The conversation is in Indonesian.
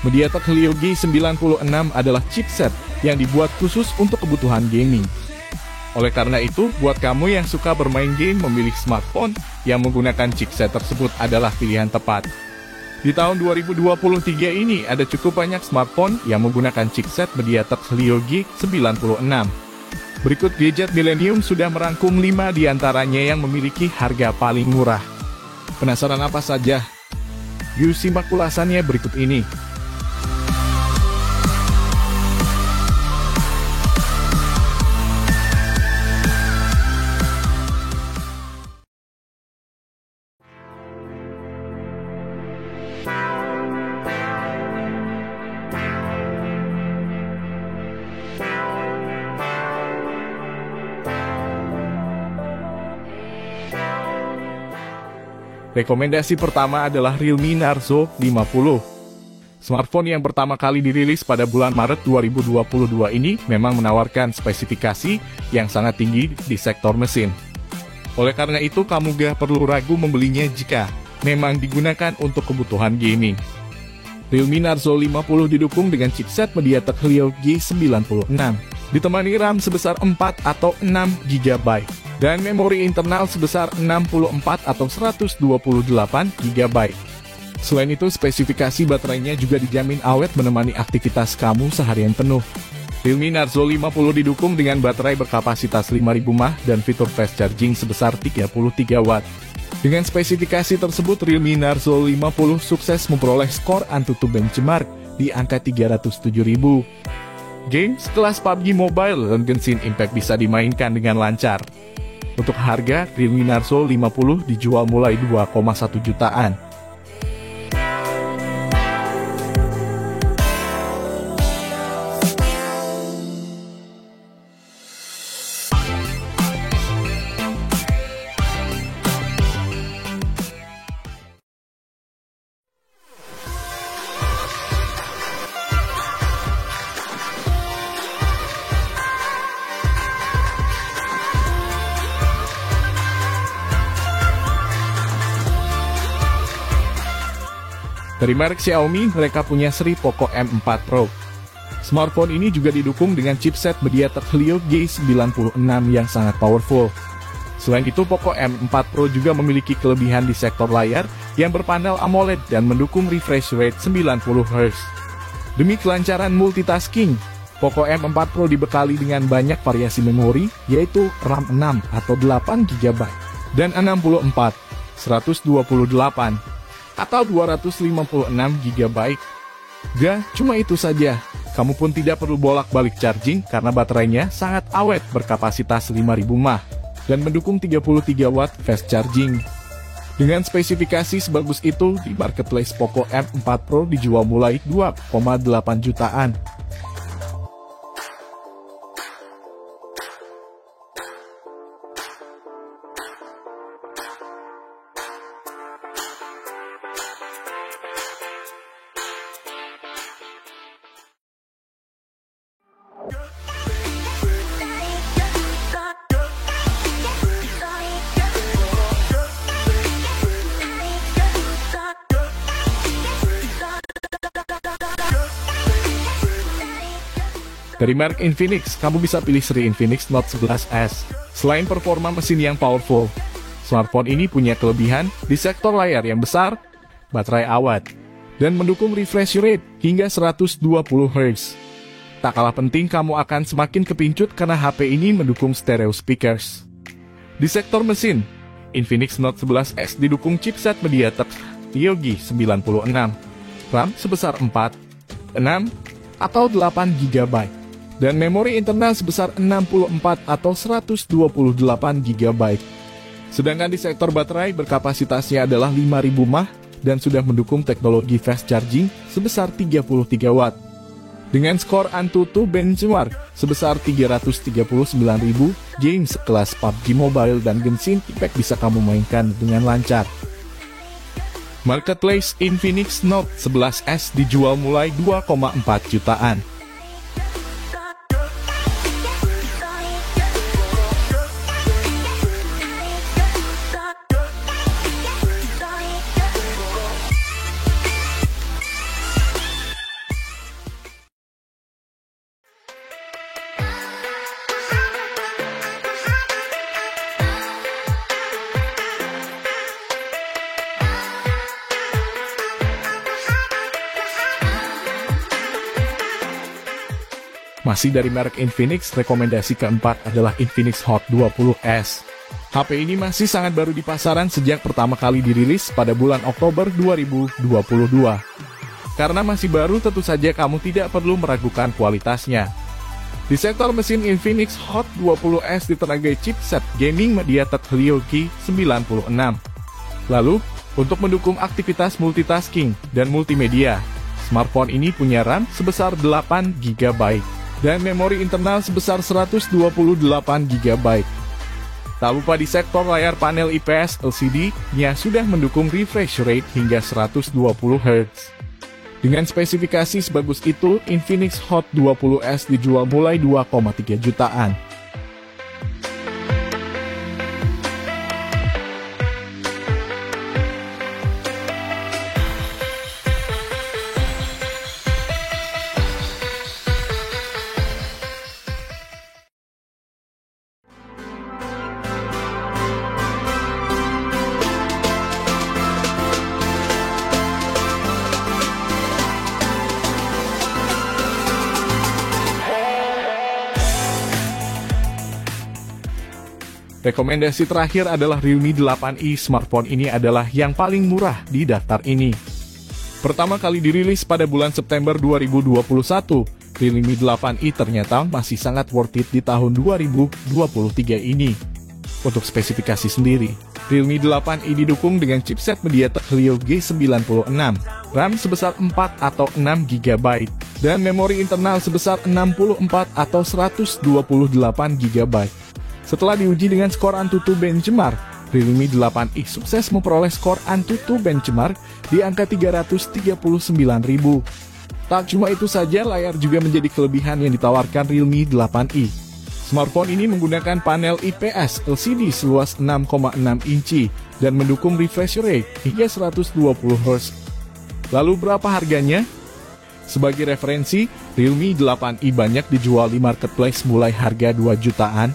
MediaTek Helio G96 adalah chipset yang dibuat khusus untuk kebutuhan gaming. Oleh karena itu, buat kamu yang suka bermain game, memilih smartphone yang menggunakan chipset tersebut adalah pilihan tepat. Di tahun 2023 ini, ada cukup banyak smartphone yang menggunakan chipset MediaTek Helio G96. Berikut gadget milenium sudah merangkum 5 diantaranya yang memiliki harga paling murah. Penasaran apa saja? Yuk simak ulasannya berikut ini. Rekomendasi pertama adalah Realme Narzo 50. Smartphone yang pertama kali dirilis pada bulan Maret 2022 ini memang menawarkan spesifikasi yang sangat tinggi di sektor mesin. Oleh karena itu, kamu gak perlu ragu membelinya jika memang digunakan untuk kebutuhan gaming. Realme Narzo 50 didukung dengan chipset MediaTek Helio G96, ditemani RAM sebesar 4 atau 6 GB. Dan memori internal sebesar 64 atau 128 GB. Selain itu, spesifikasi baterainya juga dijamin awet menemani aktivitas kamu seharian penuh. Realme Narzo 50 didukung dengan baterai berkapasitas 5000 mAh dan fitur fast charging sebesar 33 Watt. Dengan spesifikasi tersebut, Realme Narzo 50 sukses memperoleh skor AnTuTu benchmark di angka 307.000. Games kelas PUBG Mobile dan Genshin Impact bisa dimainkan dengan lancar. Untuk harga, Realme Narzo 50 dijual mulai 2,1 jutaan. Dari merek Xiaomi, mereka punya seri Poco M4 Pro. Smartphone ini juga didukung dengan chipset MediaTek Helio G96 yang sangat powerful. Selain itu, Poco M4 Pro juga memiliki kelebihan di sektor layar yang berpanel AMOLED dan mendukung refresh rate 90Hz. Demi kelancaran multitasking, Poco M4 Pro dibekali dengan banyak variasi memori, yaitu RAM 6 atau 8 GB dan 64, 128, atau 256 GB. Gak cuma itu saja, kamu pun tidak perlu bolak-balik charging karena baterainya sangat awet berkapasitas 5000 mAh dan mendukung 33 Watt fast charging. Dengan spesifikasi sebagus itu, di marketplace Poco M4 Pro dijual mulai 2,8 jutaan. Dari merek Infinix, kamu bisa pilih seri Infinix Note 11S. Selain performa mesin yang powerful, smartphone ini punya kelebihan di sektor layar yang besar, baterai awet, dan mendukung refresh rate hingga 120Hz. Tak kalah penting, kamu akan semakin kepincut karena HP ini mendukung stereo speakers. Di sektor mesin, Infinix Note 11S didukung chipset MediaTek Helio G96, RAM sebesar 4, 6, atau 8 GB. Dan memori internal sebesar 64 atau 128 GB. Sedangkan di sektor baterai berkapasitasnya adalah 5000 mAh dan sudah mendukung teknologi fast charging sebesar 33 Watt. Dengan skor AnTuTu benchmark sebesar 339.000, games kelas PUBG Mobile dan Genshin Impact bisa kamu mainkan dengan lancar. Marketplace Infinix Note 11S dijual mulai 2,4 jutaan. Masih dari merek Infinix, rekomendasi keempat adalah Infinix Hot 20S. HP ini masih sangat baru di pasaran sejak pertama kali dirilis pada bulan Oktober 2022. Karena masih baru, tentu saja kamu tidak perlu meragukan kualitasnya. Di sektor mesin, Infinix Hot 20S ditenagai chipset gaming MediaTek Helio G96. Lalu, untuk mendukung aktivitas multitasking dan multimedia, smartphone ini punya RAM sebesar 8 GB dan memori internal sebesar 128 GB. Tak lupa di sektor layar panel IPS LCD-nya sudah mendukung refresh rate hingga 120 Hz. Dengan spesifikasi sebagus itu, Infinix Hot 20S dijual mulai 2,3 jutaan. Rekomendasi terakhir adalah Realme 8i. Smartphone ini adalah yang paling murah di daftar ini. Pertama kali dirilis pada bulan September 2021, Realme 8i ternyata masih sangat worth it di tahun 2023 ini. Untuk spesifikasi sendiri, Realme 8i didukung dengan chipset MediaTek Helio G96, RAM sebesar 4 atau 6 GB, dan memori internal sebesar 64 atau 128 GB. Setelah diuji dengan skor AnTuTu benchmark, Realme 8i sukses memperoleh skor AnTuTu benchmark di angka 339.000. Tak cuma itu saja, layar juga menjadi kelebihan yang ditawarkan Realme 8i. Smartphone ini menggunakan panel IPS LCD seluas 6,6 inci dan mendukung refresh rate hingga 120 Hz. Lalu berapa harganya? Sebagai referensi, Realme 8i banyak dijual di marketplace mulai harga 2 jutaan